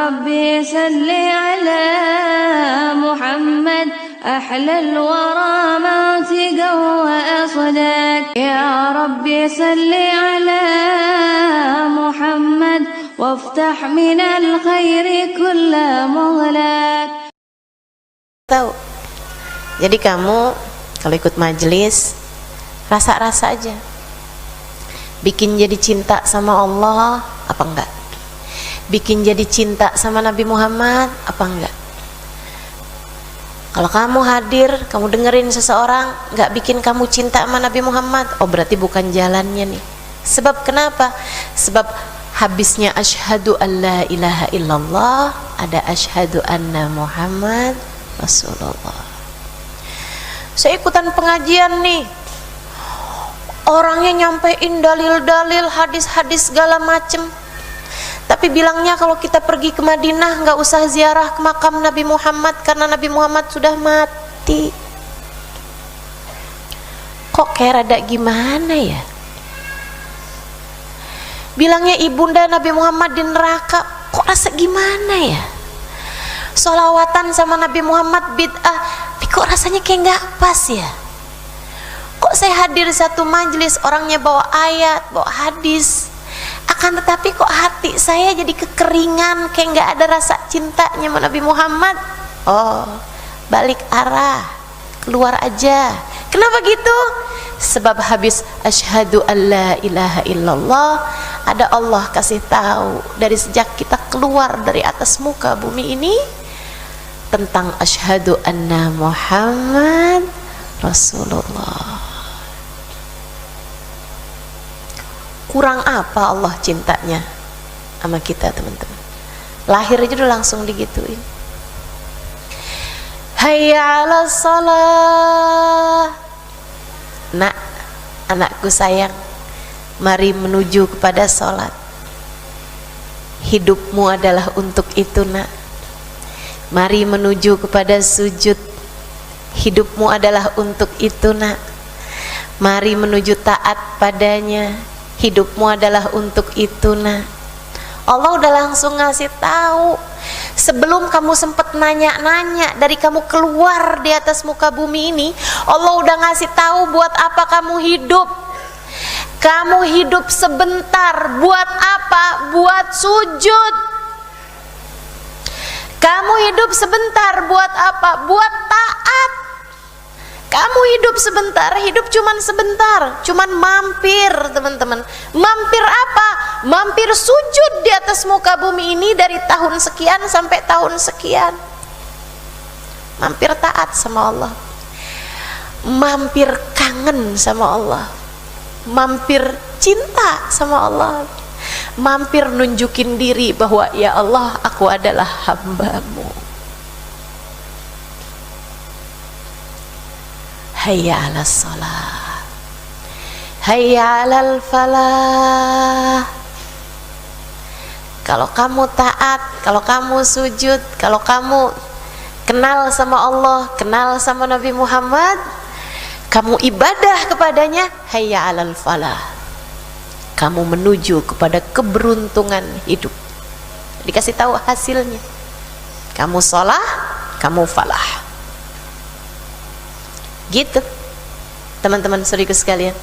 ربي صل على محمد أحلى الورى منطقا وأصداق يا ربي صل على محمد وافتح من الخير كل مغلاق. Tahu. Jadi kamu kalau ikut majelis rasa-rasa aja. Bikin jadi cinta sama Allah apa enggak? Bikin jadi cinta sama Nabi Muhammad apa enggak? Kalau kamu hadir, kamu dengerin seseorang nggak bikin kamu cinta sama Nabi Muhammad, oh berarti bukan jalannya nih. Sebab kenapa? Sebab habisnya asyhadu an la ilaha illallah ada asyhadu anna Muhammad Rasulullah. Saya ikutan pengajian nih, orangnya nyampein dalil-dalil hadis-hadis segala macem, tapi bilangnya kalau kita pergi ke Madinah nggak usah ziarah ke makam Nabi Muhammad karena Nabi Muhammad sudah mati. Kok kayak rada gimana ya? Bilangnya ibunda Nabi Muhammad di neraka, kok rasa gimana ya? Sholawatan sama Nabi Muhammad bid'ah, tapi kok rasanya kayak nggak pas ya? Kok saya hadir satu majelis orangnya bawa ayat, bawa hadis, akan tetapi kok hati saya jadi kekeringan, kayak nggak ada rasa cintanya sama Nabi Muhammad. Oh, balik arah, keluar aja. Kenapa gitu? Sebab habis asyhadu an la ilaha illallah, ada Allah kasih tahu dari sejak kita keluar dari atas muka bumi ini tentang asyhadu anna Muhammad Rasulullah. Kurang apa Allah cintanya sama kita, teman-teman? Lahir aja udah langsung digituin. Hayya 'alas shalah. Nak, anakku sayang, mari menuju kepada sholat. Hidupmu adalah untuk itu, nak. Mari menuju kepada sujud. Hidupmu adalah untuk itu, nak. Mari menuju taat padanya. Hidupmu adalah untuk itu, nak. Allah udah langsung ngasih tahu sebelum kamu sempat nanya-nanya. Dari kamu keluar di atas muka bumi ini, Allah udah ngasih tahu buat apa kamu hidup. Kamu hidup sebentar, buat apa? Buat sujud. Kamu hidup sebentar, buat apa? Buat taat. Kamu hidup sebentar, hidup cuman sebentar, cuman mampir, teman-teman. Mampir apa? Mampir sujud di atas muka bumi ini dari tahun sekian sampai tahun sekian. Mampir taat sama Allah. Mampir kangen sama Allah. Mampir cinta sama Allah. Mampir nunjukin diri bahwa ya Allah, aku adalah hamba-Mu. Hayya 'alas shalah, hayya 'alal falah. Kalau kamu taat, kalau kamu sujud, kalau kamu kenal sama Allah, kenal sama Nabi Muhammad, kamu ibadah kepadanya, hayya 'alal falah. Kamu menuju kepada keberuntungan hidup. Dikasih tahu hasilnya. Kamu sholah, kamu falah. Gitu, teman-teman saudaraku sekalian.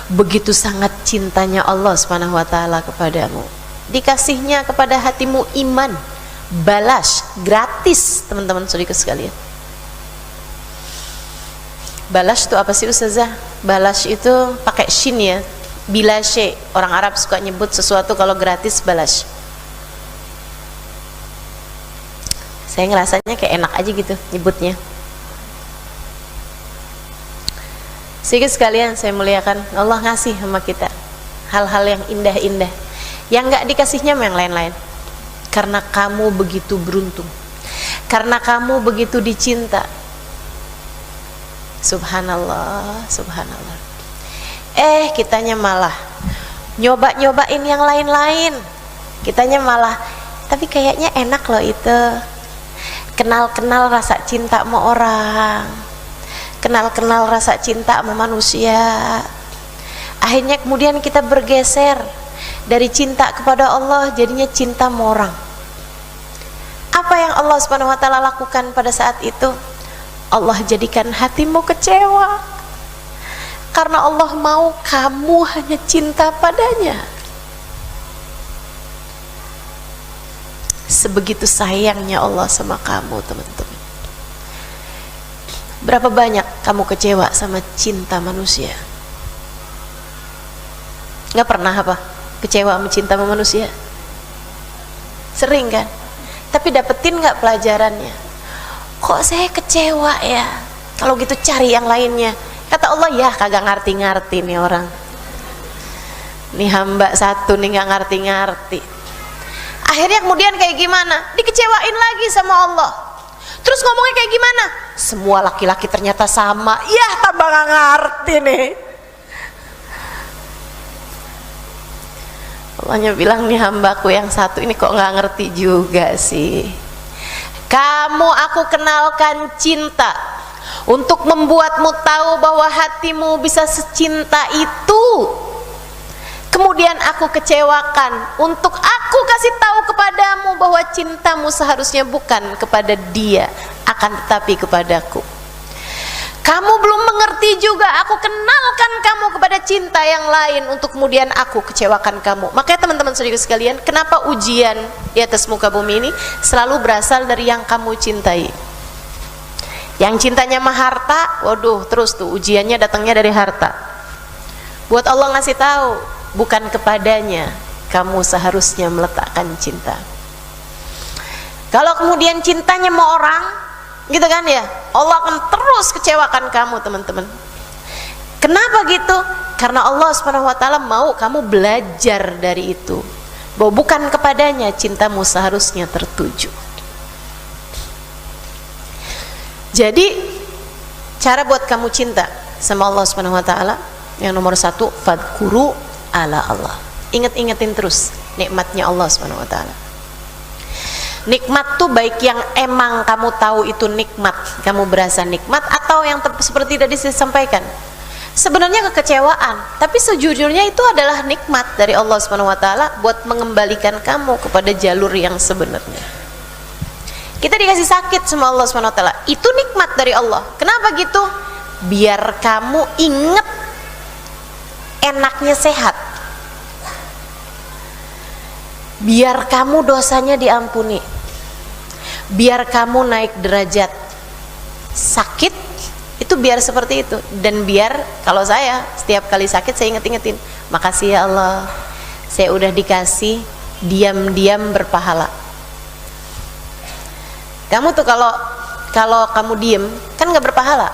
Begitu sangat cintanya Allah Subhanahu wa taala kepadamu. Dikasihnya kepada hatimu iman, balas gratis, teman-teman saudaraku sekalian. Balas itu apa sih, Ustazah? Balas itu pakai shin ya, bila sy. Orang Arab suka nyebut sesuatu kalau gratis balas. Saya ngerasanya kayak enak aja gitu nyebutnya. Sehingga sekalian saya muliakan, Allah ngasih sama kita hal-hal yang indah-indah, yang gak dikasihnya sama yang lain-lain. Karena kamu begitu beruntung, karena kamu begitu dicinta. Subhanallah, subhanallah. Kitanya malah nyoba-nyobain yang lain-lain. Kitanya malah, tapi kayaknya enak loh itu. Kenal-kenal rasa cinta sama orang, kenal-kenal rasa cinta sama manusia. Akhirnya kemudian kita bergeser dari cinta kepada Allah, jadinya cinta sama orang. Apa yang Allah Subhanahu wa taala lakukan pada saat itu? Allah jadikan hatimu kecewa karena Allah mau kamu hanya cinta padanya. Sebegitu sayangnya Allah sama kamu, teman-teman. Berapa banyak kamu kecewa sama cinta manusia? Nggak pernah apa? Kecewa sama cinta manusia? Sering kan? Tapi dapetin nggak pelajarannya? Kok saya kecewa ya? Kalau gitu cari yang lainnya. Kata Allah, ya kagak ngerti-ngerti nih orang. Nih hamba satu nih nggak ngerti-ngerti. Akhirnya kemudian kayak gimana? Dikecewain lagi sama Allah. Terus ngomongnya kayak gimana? Semua laki-laki ternyata sama. Ya tambah nggak ngerti nih. Allahnya bilang, nih hambaku yang satu ini kok nggak ngerti juga sih. Kamu aku kenalkan cinta untuk membuatmu tahu bahwa hatimu bisa secinta itu. Kemudian aku kecewakan untuk aku kasih tahu kepadamu bahwa cintamu seharusnya bukan kepada dia, akan tetapi kepadaku. Kamu belum mengerti juga, aku kenalkan kamu kepada cinta yang lain untuk kemudian aku kecewakan kamu. Makanya teman-teman saudara sekalian, kenapa ujian di atas muka bumi ini selalu berasal dari yang kamu cintai. Yang cintanya mah harta, waduh terus tuh ujiannya datangnya dari harta. Buat Allah ngasih tahu, bukan kepadanya kamu seharusnya meletakkan cinta. Kalau kemudian cintanya mau orang, gitu kan ya, Allah akan terus kecewakan kamu, teman-teman. Kenapa gitu? Karena Allah Subhanahu wa taala mau kamu belajar dari itu, bahwa bukan kepadanya cintamu seharusnya tertuju. Jadi cara buat kamu cinta sama Allah Subhanahu wa taala, yang nomor satu, fadhkuru ala Allah. Ingat-ingatin terus nikmatnya Allah Subhanahu wa taala. Nikmat tuh baik yang emang kamu tahu itu nikmat, kamu berasa nikmat, atau yang seperti tadi saya sampaikan, sebenarnya kekecewaan, tapi sejujurnya itu adalah nikmat dari Allah Subhanahu wa taala buat mengembalikan kamu kepada jalur yang sebenarnya. Kita dikasih sakit sama Allah Subhanahu wa taala, itu nikmat dari Allah. Kenapa gitu? Biar kamu inget enaknya sehat, biar kamu dosanya diampuni, biar kamu naik derajat. Sakit itu biar seperti itu. Dan biar kalau saya setiap kali sakit saya inget-ingetin, makasih ya Allah, saya udah dikasih diam-diam berpahala. Kamu tuh kalau kamu diem kan nggak berpahala,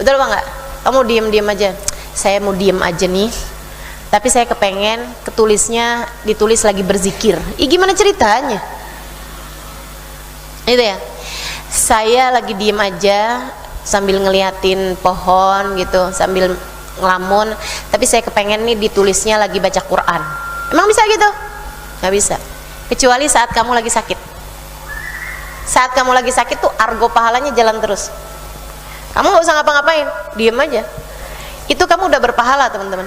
betul apa nggak? Kamu diem-diem aja, saya mau diem aja nih, tapi saya kepengen ditulis lagi berzikir. Gimana ceritanya? Itu ya, saya lagi diem aja sambil ngeliatin pohon gitu, sambil ngelamun, tapi saya kepengen nih ditulisnya lagi baca Quran. Emang bisa gitu? Nggak bisa, kecuali saat kamu lagi sakit. Saat kamu lagi sakit tuh argo pahalanya jalan terus. Kamu nggak usah ngapa-ngapain, diem aja, itu kamu udah berpahala, teman-teman.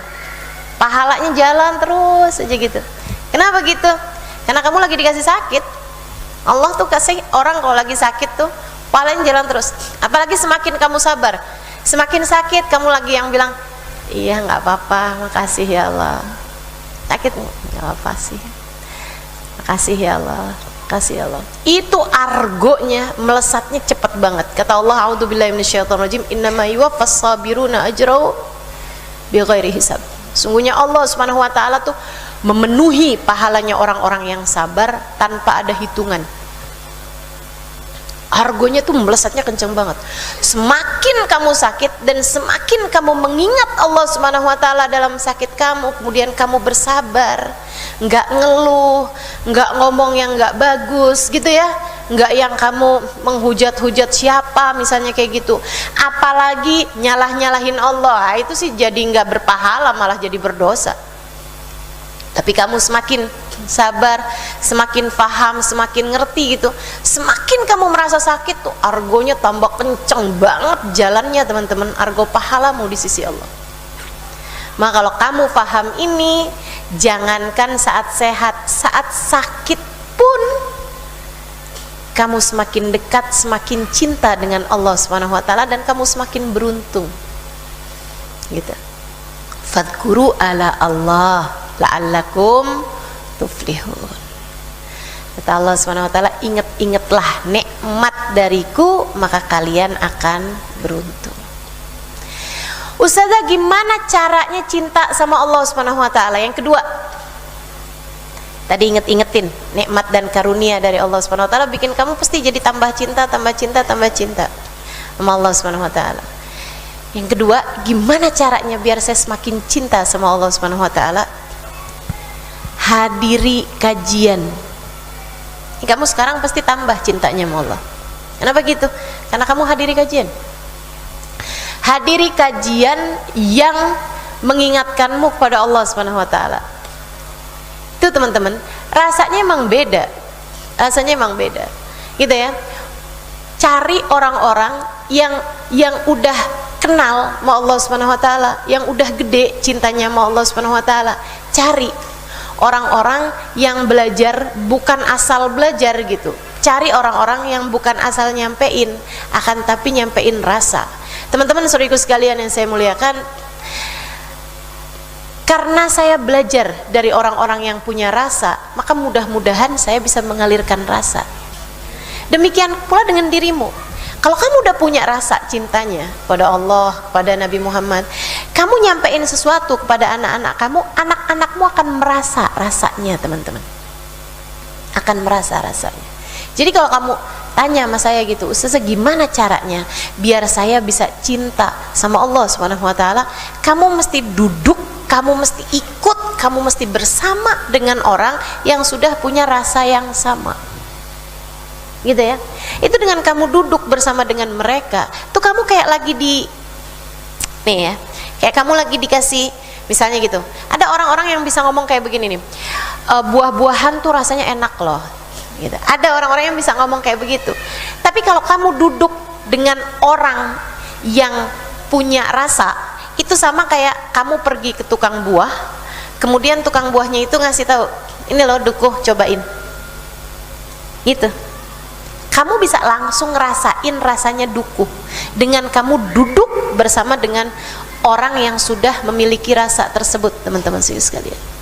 Pahalanya jalan terus aja gitu. Kenapa gitu? Karena kamu lagi dikasih sakit. Allah tuh kasih orang kalau lagi sakit tuh pahalanya jalan terus. Apalagi semakin kamu sabar, semakin sakit kamu lagi yang bilang, iya nggak apa-apa, makasih ya Allah. Sakit nggak apa sih, makasih ya Allah, makasih ya Allah. Itu argonya melesatnya cepat banget. Kata Allah, a'udzubillahi minasyaitonirrajim, innama yuwaffas sabiruna ajrahum bighairi hisab. Sungguhnya Allah Subhanahu wa taala tuh memenuhi pahalanya orang-orang yang sabar tanpa ada hitungan. Argonya tuh melesatnya kenceng banget. Semakin kamu sakit dan semakin kamu mengingat Allah Subhanahu wa taala dalam sakit kamu, kemudian kamu bersabar, nggak ngeluh, nggak ngomong yang nggak bagus gitu ya, nggak yang kamu menghujat-hujat siapa misalnya kayak gitu, apalagi nyalah-nyalahin Allah, itu sih jadi nggak berpahala, malah jadi berdosa. Tapi kamu semakin sabar, semakin paham, semakin ngerti gitu, semakin kamu merasa sakit tuh argonya tambah kenceng banget jalannya, teman-teman. Argo pahalamu di sisi Allah. Maka kalau kamu paham ini, jangankan saat sehat, saat sakit pun kamu semakin dekat, semakin cinta dengan Allah Subhanahu wa taala, dan kamu semakin beruntung. Gitu. Fadhkuru ala Allah la'allakum tuflihun. Kata Allah Subhanahu wa taala, ingat-ingatlah nikmat dariku, maka kalian akan beruntung. Ustazah, gimana caranya cinta sama Allah Subhanahu wa taala? Yang kedua, tadi inget-ingetin nikmat dan karunia dari Allah Subhanahu wa taala bikin kamu pasti jadi tambah cinta sama Allah Subhanahu wa taala. Yang kedua, gimana caranya biar saya semakin cinta sama Allah Subhanahu wa taala? Hadiri kajian. Kamu sekarang pasti tambah cintanya sama Allah. Kenapa gitu? Karena kamu hadiri kajian. Hadiri kajian yang mengingatkanmu kepada Allah Subhanahu wa taala. Itu teman-teman, rasanya emang beda. Gitu ya. Cari orang-orang yang udah kenal sama Allah Subhanahu wa taala, yang udah gede cintanya sama Allah Subhanahu wa taala. Cari orang-orang yang belajar bukan asal belajar gitu. Cari orang-orang yang bukan asal nyampein, akan tapi nyampein rasa. Teman-teman saudariku sekalian yang saya muliakan, karena saya belajar dari orang-orang yang punya rasa, maka mudah-mudahan saya bisa mengalirkan rasa. Demikian pula dengan dirimu. Kalau kamu udah punya rasa cintanya pada Allah, pada Nabi Muhammad, kamu nyampein sesuatu kepada anak-anak kamu, anak-anakmu akan merasa rasanya, teman-teman. Akan merasa rasanya. Jadi kalau kamu tanya sama saya gitu, Ustazah gimana caranya biar saya bisa cinta sama Allah Subhanahu wa taala? Kamu mesti duduk, kamu mesti ikut, kamu mesti bersama dengan orang yang sudah punya rasa yang sama. Gitu ya. Itu dengan kamu duduk bersama dengan mereka, tuh kamu kayak lagi kayak kamu lagi dikasih, misalnya gitu. Ada orang-orang yang bisa ngomong kayak begini nih. Buah-buahan tuh rasanya enak loh. Gitu. Ada orang-orang yang bisa ngomong kayak begitu. Tapi kalau kamu duduk dengan orang yang punya rasa, itu sama kayak kamu pergi ke tukang buah, kemudian tukang buahnya itu ngasih tahu, ini loh dukuh, cobain. Gitu. Kamu bisa langsung ngerasain rasanya dukuh dengan kamu duduk bersama dengan orang yang sudah memiliki rasa tersebut, teman-teman sekalian.